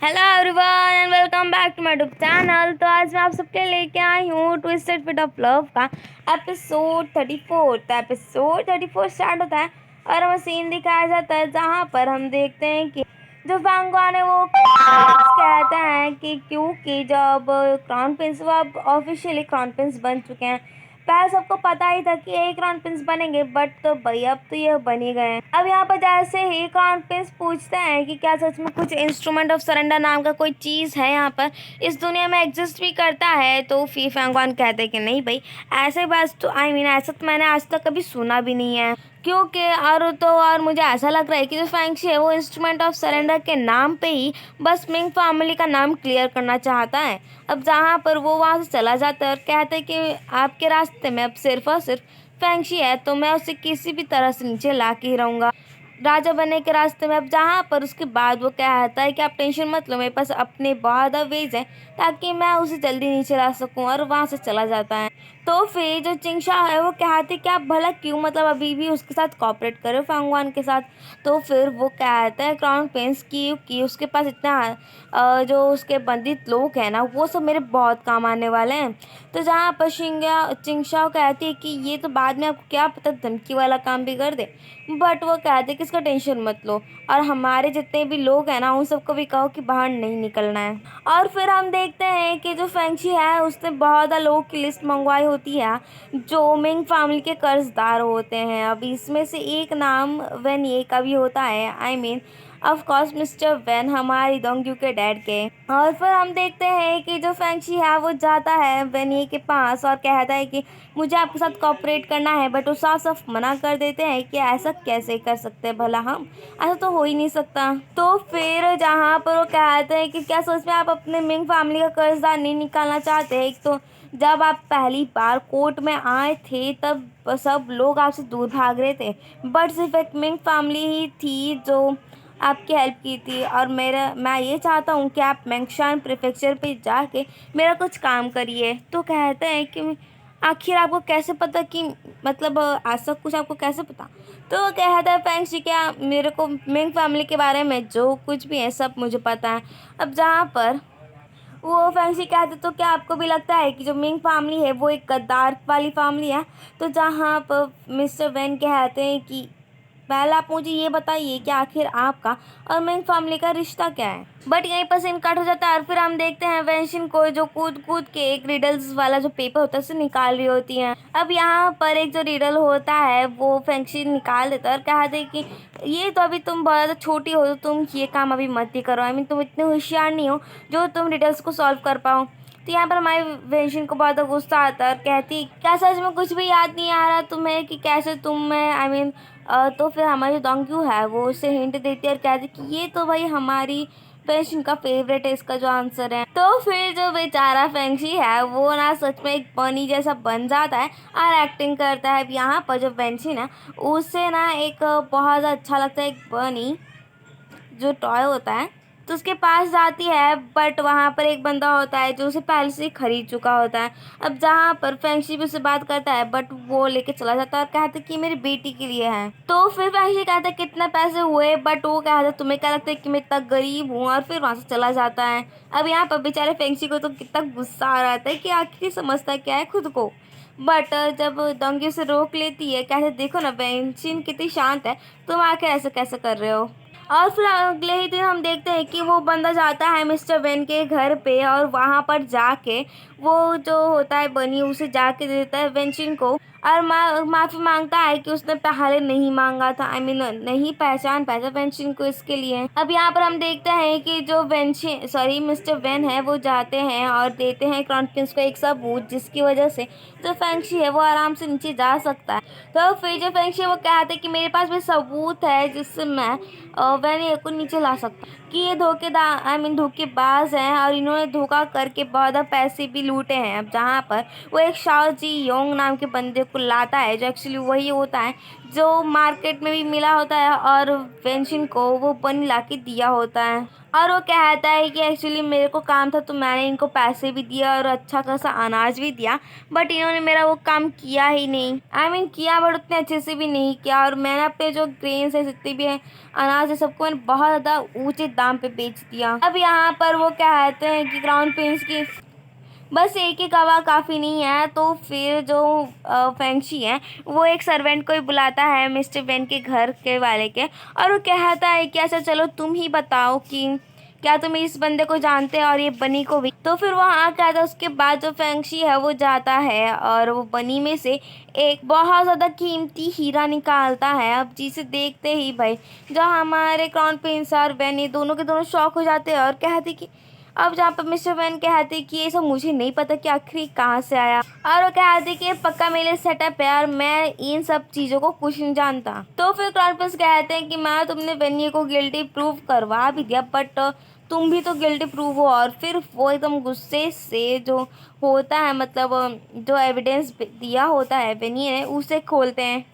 Hello everyone and welcome back to my YouTube channel. तो आज मैं आप सबके लेके आई हूँ ट्विस्टेड फिट ऑफ लव का एपिसोड 34। तो एपिसोड 34 स्टार्ट होता है और हमें सीन दिखाया जाता है जहाँ पर हम देखते हैं कि जो फांगवान है वो कहते हैं कि क्योंकि जब क्राउन प्रिंस वो अब ऑफिशियली क्राउन प्रिंस बन चुके हैं। पहले सबको पता ही था कि एक क्राउन प्रिंस बनेंगे, बट तो भाई अब तो ये बन ही गए हैं। अब यहाँ पर जैसे ही क्राउन प्रिंस पूछते हैं कि क्या सच में कुछ इंस्ट्रूमेंट ऑफ सरेंडर नाम का कोई चीज़ है यहाँ पर, इस दुनिया में एग्जिस्ट भी करता है, तो फी फैंगवान कहते हैं कि नहीं भाई, ऐसे बस तो ऐसा तो मैंने आज तक कभी सुना भी नहीं है। क्योंकि और मुझे ऐसा लग रहा है कि जो फैंक्शी है वो इंस्ट्रूमेंट ऑफ सरेंडर के नाम पे ही बस मिंग फैमिली का नाम क्लियर करना चाहता है। अब जहाँ पर वो वहाँ से चला जाता है और कहते हैं कि आपके रास्ते में अब सिर्फ और सिर्फ फैंक्शी है, तो मैं उसे किसी भी तरह से नीचे ला के ही रहूँगा राजा बनने के रास्ते में। अब जहाँ पर उसके बाद वो कहता है कि आप टेंशन मत लो, मेरे पास अपने बहुत वेज हैं ताकि मैं उसे जल्दी नीचे ला सकूं, और वहाँ से चला जाता है। तो फिर जो चिंगशा है वो कहते कि आप भला क्यों मतलब अभी भी उसके साथ कॉपरेट करो फांगवान के साथ। तो फिर वो कहता है क्राउन प्रिंस की उसके पास इतना जो उसके बंदित लोग हैं ना वो सब मेरे बहुत काम आने वाले हैं। तो जहाँ पर चिंगशा कहती है कि ये तो बाद में आपको क्या पता धमकी वाला काम भी कर दे, बट वो कहते कि इसका टेंशन मत लो, और हमारे जितने भी लोग हैं ना उन सबको भी कहो कि बाहर नहीं निकलना है। और फिर हम देखते हैं कि जो फैंक्शी है उसने बहुत लोगों की लिस्ट मंगवाई होती है जो मिंग फैमिली के कर्जदार होते हैं। अब इसमें से एक नाम वेन ये का भी होता है, ऑफ कोर्स मिस्टर वेन, हमारी दोंग्यू के डैड के। और फिर हम देखते हैं कि जो फैंक्शी है वो जाता है वेनिए के पास और कहता है कि मुझे आपके साथ कॉपरेट करना है, बट वो साफ साफ मना कर देते हैं कि ऐसा कैसे कर सकते हैं भला, हम ऐसा तो हो ही नहीं सकता। तो फिर जहाँ पर वो कहते हैं कि क्या सोच में आप अपने मिंग फैमिली का कर्जदार नहीं निकालना चाहते। एक तो जब आप पहली बार कोर्ट में आए थे तब सब लोग आपसे दूर भाग रहे थे, बट सिर्फ एक मिंग फैमिली ही थी जो आपकी हेल्प की थी, और मैं ये चाहता हूँ कि आप मेंगशान प्रीफेक्चर पे जाके मेरा कुछ काम करिए। तो कहते हैं कि आखिर आपको कैसे पता कि मतलब ऐसा कुछ आपको कैसे पता। तो वो कहता है फैंक्शी, क्या मेरे को मिंग फैमिली के बारे में जो कुछ भी है सब मुझे पता है। अब जहाँ पर वो फैंक्शी कहते तो क्या आपको भी लगता है कि जो मिंग फैमिली है वो एक गद्दार वाली फैमिली है। तो जहाँ पर मिस्टर वेन कहते हैं कि पहले आप मुझे ये बताइए कि आखिर आपका और मिंग फैमिली का रिश्ता क्या है। बट यहीं पर सीन कट हो जाता है और फिर हम देखते हैं वेंशिन को जो कूद कूद के एक रिडल्स वाला जो पेपर होता है उसे निकाल रही होती हैं। अब यहाँ पर एक जो रिडल होता है वो फेंक्शी निकाल देता है और कहते हैं कि ये तो अभी तुम बहुत ज़्यादा छोटी हो, तो तुम ये काम अभी मत ही करो, तुम इतने होशियार नहीं हो जो तुम रिडल्स को सॉल्व कर पाओ। तो यहाँ पर हमारी वेंशिन को बहुत गुस्सा आता है और कहती क्या सच में कुछ भी याद नहीं आ रहा तुम्हें कि कैसे तुम मैं तो फिर हमारी जो डोंग्यू है वो उसे हिंट देती है और कहती कि ये तो भाई हमारी फेंक्शी का फेवरेट है, इसका जो आंसर है। तो फिर जो बेचारा फेंक्शी है वो ना सच में एक बनी जैसा बन जाता है और एक्टिंग करता है। अब यहाँ पर जो फेंक्शी ना उसे ना एक बहुत अच्छा लगता है, एक बनी जो टॉय होता है, तो उसके पास जाती है, बट वहाँ पर एक बंदा होता है जो उसे पहले से ही खरीद चुका होता है। अब जहाँ पर फैंक्शी भी उससे बात करता है, बट वो लेके चला जाता है और कहता है कि मेरी बेटी के लिए है। तो फिर फैंक्शी कहता है कितने पैसे हुए, बट वो कहता है तुम्हें क्या लगता है कि मैं इतना गरीब हूँ, और फिर वहाँ से चला जाता है। अब यहाँ पर बेचारे फैंक्शी को तो कितना गुस्सा आ रहा था कि आखिर समझता क्या है खुद को। बट जब डोंगी उसे रोक लेती है, कहते देखो ना वेंशिन कितनी शांत है, तुम आके ऐसे कैसे कर रहे हो। और फिर अगले ही दिन हम देखते हैं कि वो बंदा जाता है मिस्टर वेन के घर पे, और वहाँ पर जाके वो जो होता है बनी उसे जाके दे देता है वेंशिन को, और माफ़ी मांगता है कि उसने पहले नहीं मांगा था, नहीं पहचान पाया था वेंशिन को इसके लिए। अब यहाँ पर हम देखते हैं कि जो मिस्टर वेन है वो जाते हैं और देते हैं क्राउन प्रिंस को एक सबूत जिसकी वजह से जो फैंक्शी है वो आराम से नीचे जा सकता है। तो फिर जो फैंक्शी है वो कहते हैं कि मेरे पास भी सबूत है जिससे मैं वैन को नीचे ला सकता कि ये धोखेबाज हैं और इन्होंने धोखा करके बहुत पैसे भी लूटे हैं। अब जहाँ पर वो एक शाओ जी योंग नाम के बंदे को लाता है जो एक्चुअली वही होता है जो मार्केट में भी मिला होता है और वेंशिन को वो बन ला के दिया होता है। और वो कहता है कि एक्चुअली मेरे को काम था तो मैंने इनको पैसे भी दिया और अच्छा खासा अनाज भी दिया, बट इन्होंने मेरा वो काम किया ही नहीं। किया बट उतने अच्छे से भी नहीं किया, और मैंने अपने जो ग्रेन्स है जितने भी हैं अनाज है सबको मैंने बहुत ज़्यादा ऊँचे दाम पे बेच दिया। अब यहाँ पर वो कहते हैं कि क्राउन प्रिंस की बस एक ही गवाह काफ़ी नहीं है, तो फिर जो फेंगशी है वो एक सर्वेंट को ही बुलाता है मिस्टर वेन के घर के वाले के, और वो कहता है कि अच्छा चलो तुम ही बताओ कि क्या तुम इस बंदे को जानते हैं और ये बनी को भी। तो फिर वहाँ क्या था, उसके बाद जो फेंगशी है वो जाता है और वो बनी में से एक बहुत ज़्यादा कीमती हीरा निकालता है। अब जिसे देखते ही भाई जो हमारे क्राउन प्रिंस और वेन ये दोनों के दोनों शॉक हो जाते हैं और कहते कि अब जहाँ पर मिस्टर वैन कहते कि ये सब मुझे नहीं पता कि आखिर ये कहाँ से आया, और वो कहते कि ये पक्का मेरे सेटअप है और मैं इन सब चीज़ों को कुछ नहीं जानता। तो फिर क्राउन प्रिंस कहते हैं कि मैं तुमने वेनिए को गिल्टी प्रूव करवा भी दिया, बट तुम भी तो गिल्टी प्रूव हो। और फिर वो एकदम गुस्से से जो होता है मतलब जो एविडेंस दिया होता है वेनिए ने उसे खोलते हैं।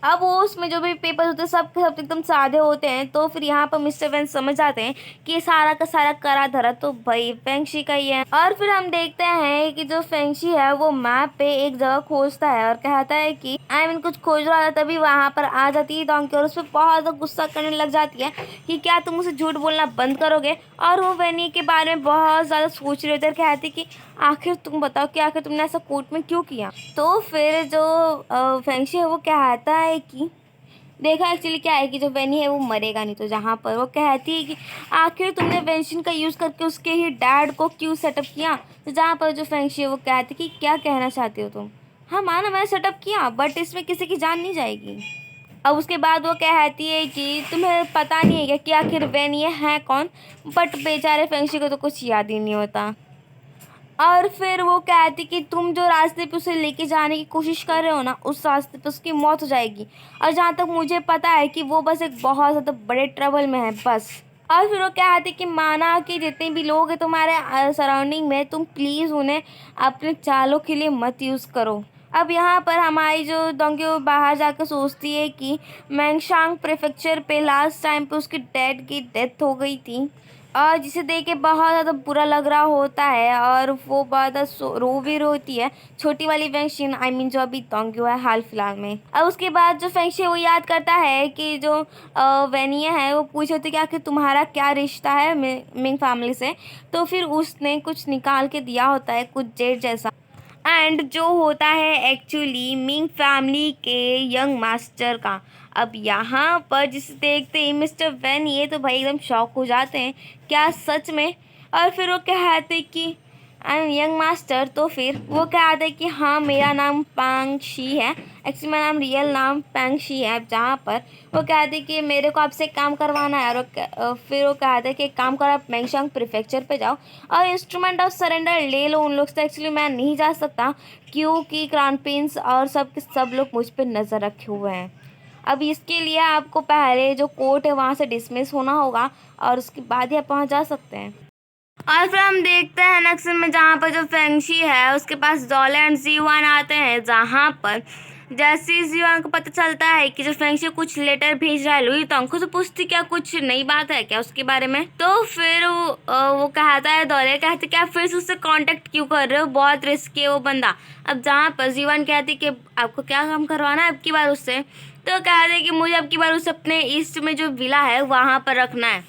अब वो उसमें जो भी पेपर होते हैं सब के सब एकदम सादे होते हैं। तो फिर यहाँ पर मिस्टर वैन समझ जाते हैं कि ये सारा का सारा करा धरा तो भाई फेंगशी का ही है। और फिर हम देखते हैं कि जो फेंगशी है वो मैप पे एक जगह खोजता है और कहता है कि कुछ खोज रहा था, तभी वहाँ पर आ जाती है डोंकी और उस पर बहुत ज़्यादा गुस्सा करने लग जाती है कि क्या तुम उसे झूठ बोलना बंद करोगे। और वो वेनी के बारे में बहुत ज़्यादा सोच रहे होते हैं, कहती कि आखिर तुम बताओ कि आखिर तुमने ऐसा कोर्ट में क्यों किया। तो फिर जो फेंगशी है वो कहता है कि देखा एक्चुअली क्या है कि जो वेनी है वो मरेगा नहीं। तो जहाँ पर वो कहती है कि आखिर तुमने वेंशन का यूज़ करके उसके ही डैड को क्यों सेटअप किया। तो जहाँ पर जो फेंगशी है वो कहती कि क्या कहना चाहती हो तुम। हाँ माना मैंने सेटअप किया बट इसमें किसी की जान नहीं जाएगी। अब उसके बाद वो कहती है कि तुम्हें पता नहीं है क्या कि आखिर वेनी है कौन, बट बेचारे फेंगशी को तो कुछ याद ही नहीं होता। और फिर वो कहती कि तुम जो रास्ते पे उसे लेके जाने की कोशिश कर रहे हो ना उस रास्ते पे उसकी मौत हो जाएगी, और जहाँ तक मुझे पता है कि वो बस एक बहुत ज़्यादा बड़े ट्रबल में है बस। और फिर वो कहती कि माना कि जितने भी लोग हैं तुम्हारे सराउंडिंग में तुम प्लीज़ उन्हें अपने चालों के लिए मत यूज़ करो। अब यहाँ पर हमारी जो डोंकी वो बाहर जाकर सोचती है कि मैंगशांग प्रेफेक्चर पे लास्ट टाइम पे उसकी डैड की डेथ हो गई थी, और जिसे देख के बहुत ज़्यादा बुरा लग रहा होता है और वो बहुत ज़्यादा रो भी रोती है छोटी वाली फेंगशी जो अभी डोंकी है हाल फिलहाल में। अब उसके बाद जो फेंगशी वो याद करता है कि जो वेनिया है वो पूछ रही थी कि आखिर तुम्हारा क्या रिश्ता है मिंग फैमिली से। तो फिर उसने कुछ निकाल के दिया होता है कुछ जेड जैसा, एंड जो होता है एक्चुअली मिंग फैमिली के यंग मास्टर का। अब यहाँ पर जिसे देखते ही मिस्टर वैन ये तो भाई एकदम शॉक हो जाते हैं, क्या सच में। और फिर वो कहते कि आई एम यंग मास्टर। तो फिर वो कहते कि हाँ मेरा नाम पैंग शी है, एक्चुअली मेरा नाम रियल नाम पैंग शी है। जहाँ पर वो कहते कि मेरे को आपसे काम करवाना है, और फिर वो कहते कि एक काम करो आप मैंगशांग प्रीफेक्चर पे जाओ और इंस्ट्रूमेंट ऑफ सरेंडर ले लो उन लोग से। एक्चुअली मैं नहीं जा सकता क्योंकि क्राउन प्रिंस और सब लोग मुझ पर नज़र रखे हुए हैं। अब इसके लिए आपको पहले जो कोर्ट है वहाँ से डिसमिस होना होगा और उसके बाद ही आप वहाँ जा सकते हैं। और फिर हम देखते हैं नेक्स्ट में जहाँ पर जो फेंगशी है उसके पास डॉले एंड जीवान आते हैं, जहाँ पर जैसे ही जीवान को पता चलता है कि जो फेंगशी कुछ लेटर भेज रहा है लुई तोंग को, तो पूछती क्या कुछ नई बात है क्या उसके बारे में। तो फिर वो कहता है डॉले कहते क्या फिर से उससे कांटेक्ट क्यों कर रहे हो, बहुत रिस्की है वो बंदा। अब जहाँ पर जीवान कहती कि आपको क्या काम करवाना है अब की बार उससे, तो कहते हैं कि मुझे अब की बार उसे अपने ईस्ट में जो विला है वहाँ पर रखना है।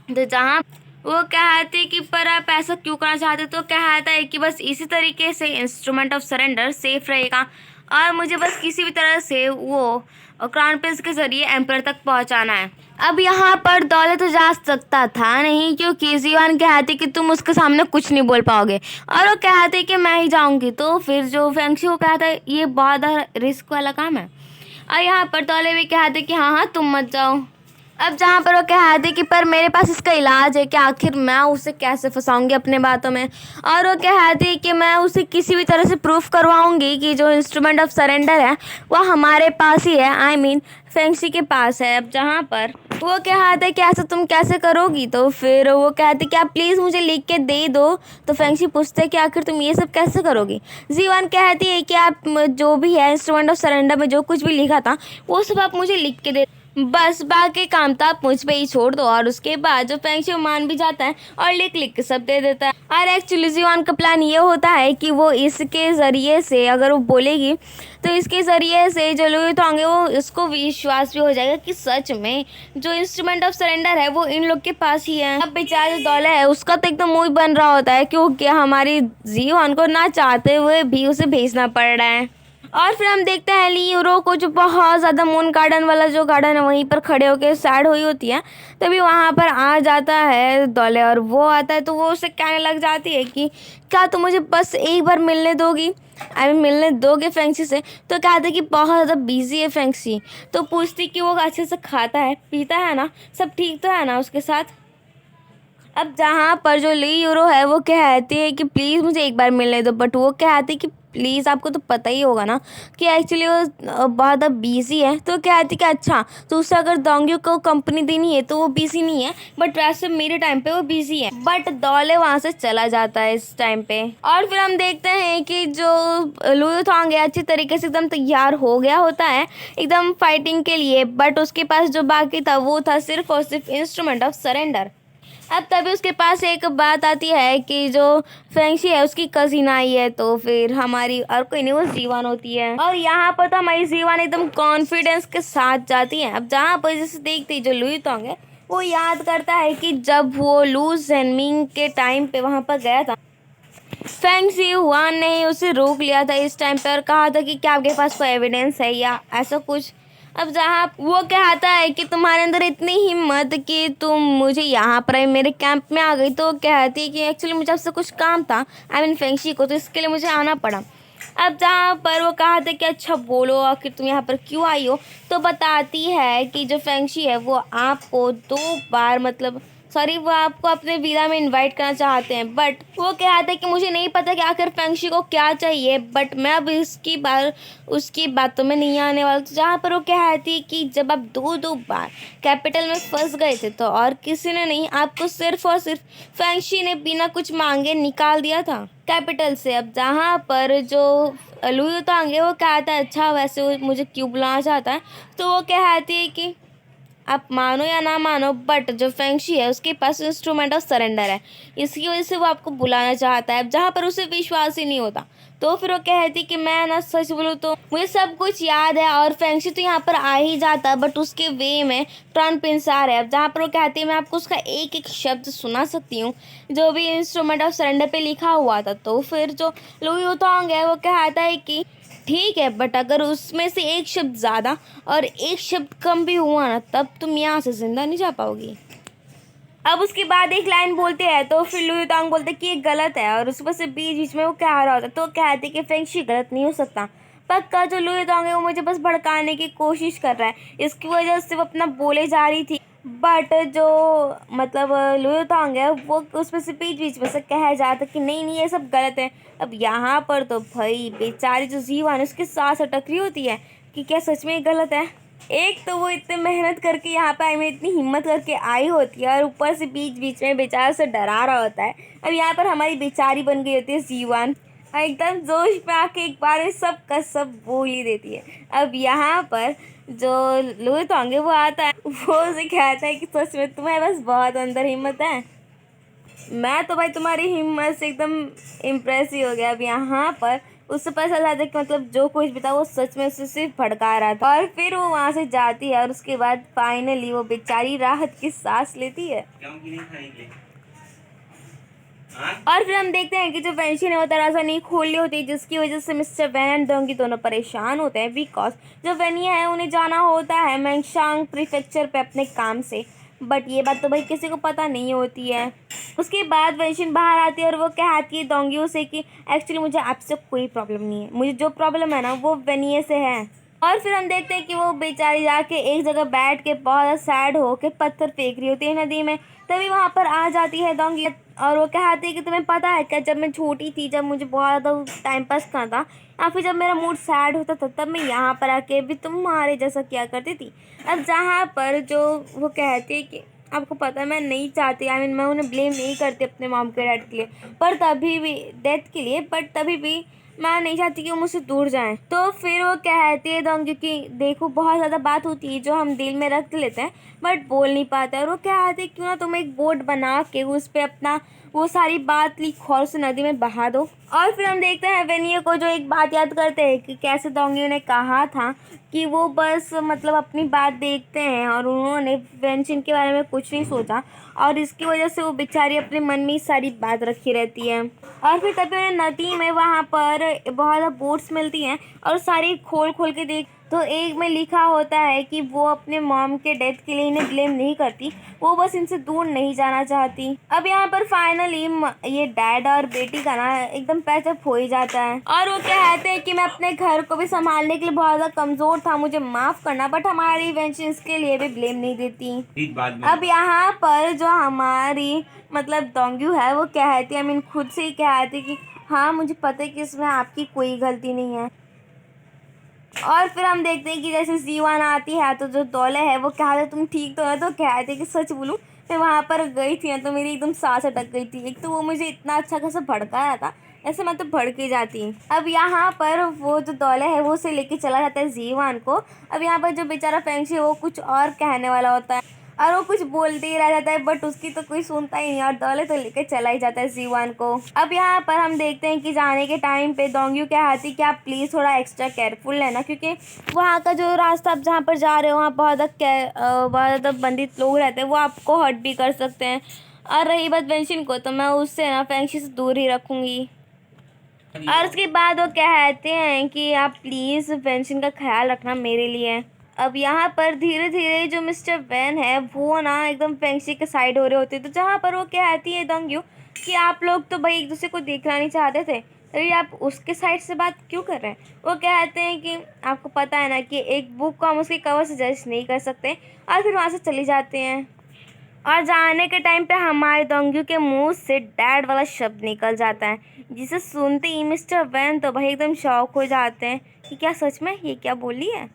तो जहाँ वो कहते कि पर आप ऐसा क्यों करना चाहते, तो कहता है कि बस इसी तरीके से इंस्ट्रूमेंट ऑफ सरेंडर सेफ रहेगा और मुझे बस किसी भी तरह से वो क्राउन प्रिंस के जरिए एम्पर तक पहुंचाना है। अब यहाँ पर दौलत तो जा सकता था नहीं क्योंकि जीवान कहती कि तुम उसके सामने कुछ नहीं बोल पाओगे, और वो कहते कि मैं ही जाऊँगी। तो फिर जो फेंगशी को कहता है ये बहुत रिस्क वाला काम है, और यहाँ पर दौलत भी कहते कि हाँ हाँ तुम मत जाओ। अब जहाँ पर वो कहते कि पर मेरे पास इसका इलाज है कि आखिर मैं उसे कैसे फंसाऊंगी अपने बातों में, और वो कहती कि मैं उसे किसी भी तरह से प्रूफ करवाऊंगी कि जो इंस्ट्रूमेंट ऑफ सरेंडर है वह हमारे पास ही है, फेंगशी के पास है। अब जहाँ पर वो कहते कि ऐसा तुम कैसे करोगी, तो फिर वो कहते कि आप प्लीज़ मुझे लिख के दे दो। तो फेंगशी पूछते कि आखिर तुम ये सब कैसे करोगी। जीवान कहती है कि आप जो भी है इंस्ट्रूमेंट ऑफ सरेंडर में जो कुछ भी लिखा था वो सब आप मुझे लिख के दे, बस बाकी काम तो आप मुझ पे ही छोड़ दो। और उसके बाद जो फेंगशी मान भी जाता है और लिख लिख के सब दे देता है। और एक्चुअली जीवान का प्लान ये होता है कि वो इसके ज़रिए से अगर वो बोलेगी तो इसके ज़रिए से जो लोग होंगे वो इसको विश्वास भी हो जाएगा कि सच में जो इंस्ट्रूमेंट ऑफ सरेंडर है वो इन लोग के पास ही है। अब बेचारा जो दौला है उसका तो एकदम मुंह बन रहा होता है क्योंकि हमारी जीवान को ना चाहते हुए भी उसे भेजना पड़ रहा है। और फिर हम देखते हैं ली यूरो को जो बहुत ज़्यादा मून गार्डन वाला जो गार्डन है वहीं पर खड़े होकर सैड हुई होती है। तभी वहाँ पर आ जाता है दौले और वो आता है तो वो उसे कहने लग जाती है कि क्या तुम मुझे बस एक बार मिलने दोगी, आई मीन मिलने दोगे फेंगशी से। तो कहते हैं कि बहुत ज़्यादा बिजी है फेंगशी। तो पूछती कि वो अच्छे से खाता है पीता है ना, सब ठीक तो है ना उसके साथ। अब जहाँ पर जो ली यूरो है वो कहती है कि प्लीज़ मुझे एक बार मिलने दो, बट वो कहती है कि प्लीज़ आपको तो पता ही होगा ना कि एक्चुअली वो बहुत बिजी है। तो कहती कि अच्छा तो उसे अगर दोंगियों को कंपनी देनी है तो वो बिजी नहीं है, बट वैसे मेरे टाइम पे वो बिजी है। बट दौले वहाँ से चला जाता है इस टाइम पे। और फिर हम देखते हैं कि जो लुई थोंग है अच्छी तरीके से एकदम तैयार हो गया होता है एकदम फाइटिंग के लिए, बट उसके पास जो बाकी था वो था सिर्फ और सिर्फ इंस्ट्रूमेंट ऑफ सरेंडर। अब तभी उसके पास एक बात आती है कि जो फेंगशी है उसकी कजिन आई है। तो फिर हमारी और कोई नहीं वो जीवान होती है। और यहाँ पर तो हमारी जीवान एकदम कॉन्फिडेंस के साथ जाती है। अब जहाँ पर जैसे देखती जो लुई तोंग है वो याद करता है कि जब वो लू जेनमिंग के टाइम पे वहाँ पर गया था फेंगशी हुआन ने उसे रोक लिया था इस टाइम पे और कहा था कि क्या आपके पास कोई एविडेंस है या ऐसा कुछ। अब जहाँ वो कहता है कि तुम्हारे अंदर इतनी हिम्मत कि तुम मुझे यहाँ पर मेरे कैंप में आ गई, तो कहती है कि एक्चुअली मुझे आपसे कुछ काम था, आई मीन फेंगशी को, तो इसके लिए मुझे आना पड़ा। अब जहाँ पर वो कहा था कि अच्छा बोलो आखिर तुम यहाँ पर क्यों आई हो, तो बताती है कि जो फेंगशी है वो आपको 2 बार मतलब सॉरी वो आपको अपने वीरा में इनवाइट करना चाहते हैं। बट वो कहते हैं कि मुझे नहीं पता कि आखिर फेंगशी को क्या चाहिए, बट मैं अब इसकी बार उसकी बातों में नहीं आने वाला। तो जहाँ पर वो कहती है कि जब आप 2 बार कैपिटल में फंस गए थे तो और किसी ने नहीं, आपको सिर्फ और सिर्फ फेंगशी ने बिना कुछ मांगे निकाल दिया था कैपिटल से। अब जहाँ पर जो लुई तांग है वो कहता है अच्छा वैसे वो मुझे क्यों बुलाना चाहता है। तो वो कहती है कि आप मानो या ना मानो बट जो फेंगशी है उसके पास इंस्ट्रूमेंट ऑफ सरेंडर है, इसकी वजह से वो आपको बुलाना चाहता है। अब जहाँ पर उसे विश्वास ही नहीं होता तो फिर वो कहती कि मैं ना सच बोलूँ तो मुझे सब कुछ याद है और फेंगशी तो यहाँ पर आ ही जाता है, बट उसके वे में ट्रॉन पिंसार है। अब जहाँ पर वो कहती है मैं आपको उसका एक एक शब्द सुना सकती हूँ जो भी इंस्ट्रूमेंट ऑफ सरेंडर पे लिखा हुआ था। तो फिर जो लुई थोंग है वो कहता है कि ठीक है, बट अगर उसमें से एक शब्द ज़्यादा और एक शब्द कम भी हुआ ना तब तुम यहाँ से जिंदा नहीं जा पाओगी। अब उसके बाद एक लाइन बोलते हैं तो फिर लुई तांग बोलते कि ये गलत है और उसमें से बीच बीच में वो कह रहा होता है तो कहते कि फेंगशी गलत नहीं हो सकता। पक्का जो लुई तांग है वो मुझे बस भड़काने की कोशिश कर रहा है, इसकी वजह से वो अपना बोले जा रही थी। बट जो मतलब लुई तांग है वो उसमें से बीच बीच में से कह जाता कि नहीं नहीं ये सब गलत है। अब यहाँ पर तो भाई बेचारी जो जीवान है उसके साथ टकरी होती है कि क्या सच में ये गलत है। एक तो वो इतने मेहनत करके यहाँ पे आई में इतनी हिम्मत करके आई होती है और ऊपर से बीच बीच में बेचारा से डरा रहा होता है। अब यहाँ पर हमारी बेचारी बन गई होती है जीवान और एकदम जोश में आके एक बार में सब का सब बोल ही देती है। अब यहाँ पर जो लुई तांग है वो आता है, वो उसे कहता है कि सच में तुम्हें बस बहुत अंदर हिम्मत है। मैं तो भाई तुम्हारी हिम्मत से एकदम इम्प्रेस ही हो गया। अब यहाँ पर उससे पता चल जाता है कि मतलब जो कुछ भी था वो सच में उसे सिर्फ भड़का रहा था। और फिर वो वहाँ से जाती है और उसके बाद फाइनली वो बेचारी राहत की सांस लेती है। और फिर हम देखते हैं कि जो फेंगशी ने वो दरवाज़ा नहीं खोल ली होती जिसकी वजह से मिस्टर वैन एंड दोंगी दोनों परेशान होते हैं बिकॉज जो वेनिया है उन्हें जाना होता है मैंगशांग प्रीफेक्चर पे अपने काम से। बट ये बात तो भाई किसी को पता नहीं होती है। उसके बाद वेंशिन बाहर आती है और वो कहती है दोंगियों से कि एक्चुअली मुझे आपसे कोई प्रॉब्लम नहीं है, मुझे जो प्रॉब्लम है ना वो वेनिए से है। और फिर हम देखते हैं कि वो बेचारी जाके एक जगह बैठ के बहुत सैड हो के पत्थर फेंक रही होती है नदी में। तभी वहाँ पर आ जाती है दोंगी और वो कहती है कि तुम्हें पता है क्या, जब मैं छोटी थी, जब मुझे बहुत ज़्यादा टाइम पास करना था या फिर जब मेरा मूड सैड होता था तब मैं यहाँ पर आके भी तुम्हारे जैसा किया करती थी। अब जहाँ पर जो वो कहती है कि आपको पता है मैं नहीं चाहती, आई मीन मैं उन्हें ब्लेम नहीं करती अपने मॉम के डैड के लिए पर तभी भी डेथ के लिए, बट तभी भी मैं नहीं चाहती कि वो मुझसे दूर जाएं। तो फिर वो कहती है डोंगी कि देखो बहुत ज़्यादा बात होती है जो हम दिल में रख लेते हैं बट बोल नहीं पाते, और वो कहते हैं क्यों ना तुम एक बोट बना के उस पर अपना वो सारी बात लिखो और उसे नदी में बहा दो। और फिर हम देखते हैं वेनिया को जो एक बात याद करते हैं कि कैसे डोंगी ने कहा था कि वो बस मतलब अपनी बात देखते हैं और उन्होंने वेंशिन के बारे में कुछ नहीं सोचा, और इसकी वजह से वो बेचारी अपने मन में ही सारी बात रखी रहती है। और फिर तभी उन्हें नदी में वहाँ पर बहुत ज़्यादा बोट्स मिलती हैं और सारी खोल खोल के देख तो एक में लिखा होता है कि वो अपने मॉम के डेथ के लिए इन्हें ब्लेम नहीं करती, वो बस इनसे दूर नहीं जाना चाहती। अब यहाँ पर फाइनली ये डैड और बेटी का ना एकदम पैचअप हो ही जाता है, और वो कहते हैं कि मैं अपने घर को भी संभालने के लिए बहुत ज़्यादा कमज़ोर था, मुझे माफ़ करना, बट हमारी इन्वेंशंस के लिए भी ब्लेम नहीं देती। अब यहाँ पर जो हमारी मतलब डोंग्यू है वो कहती है, I mean खुद से ही कहती कि हाँ मुझे पता है कि इसमें आपकी कोई गलती नहीं है। और फिर हम देखते हैं कि जैसे जीवान आती है तो जो दौले है वो कहते तुम ठीक तो है, तो कहते कि सच बोलूँ मैं वहाँ पर गई थी ना तो मेरी एकदम सांस अटक गई थी। एक तो वो मुझे इतना अच्छा खासा भड़का रहा था, ऐसे मैं तो भड़क ही जाती। अब यहाँ पर वो जो दौले है वो उसे लेके चला जाता है जीवान को। अब यहाँ पर जो बेचारा फेंगशी है वो कुछ और कहने वाला होता है और वो कुछ बोलते ही रह जाता है बट उसकी तो कोई सुनता ही नहीं, और दौले तो लेके चला ही जाता है जीवान को। अब यहाँ पर हम देखते हैं कि जाने के टाइम पे डोंग्यू कहती कि आप प्लीज़ थोड़ा एक्स्ट्रा केयरफुल रहना, क्योंकि वहाँ का जो रास्ता आप जहाँ पर जा रहे हो वहाँ बहुत ज़्यादा बंदित लोग रहते हैं, वो आपको हर्ट भी कर सकते हैं। और रही बात वेंशिन को, तो मैं उससे ना फेंगशी से दूर ही रखूँगी। और उसके बाद वो कहते हैं कि आप प्लीज़ वेंशिन का ख्याल रखना मेरे लिए। अब यहाँ पर धीरे धीरे जो मिस्टर वैन है वो ना एकदम फेंगशी के साइड हो रहे होते हैं, तो जहाँ पर वो कहती है डोंग्यू कि आप लोग तो भाई एक दूसरे को देखना नहीं चाहते थे, तभी आप उसके साइड से बात क्यों कर रहे हैं। वो कहते हैं कि आपको पता है ना कि एक बुक को हम उसके कवर से जज नहीं कर सकते, और फिर वहाँ से चले जाते हैं। और जाने के टाइम पे हमारे डोंग्यू के मुंह से डैड वाला शब्द निकल जाता है, जिसे सुनते ही मिस्टर वैन तो भाई एकदम शॉक हो जाते हैं कि क्या सच में ये क्या बोली है।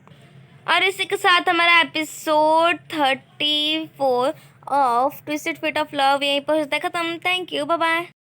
और इसी के साथ हमारा episode 34 of twisted fit of love यहीं पर होता है खत्म। Thank you, bye bye.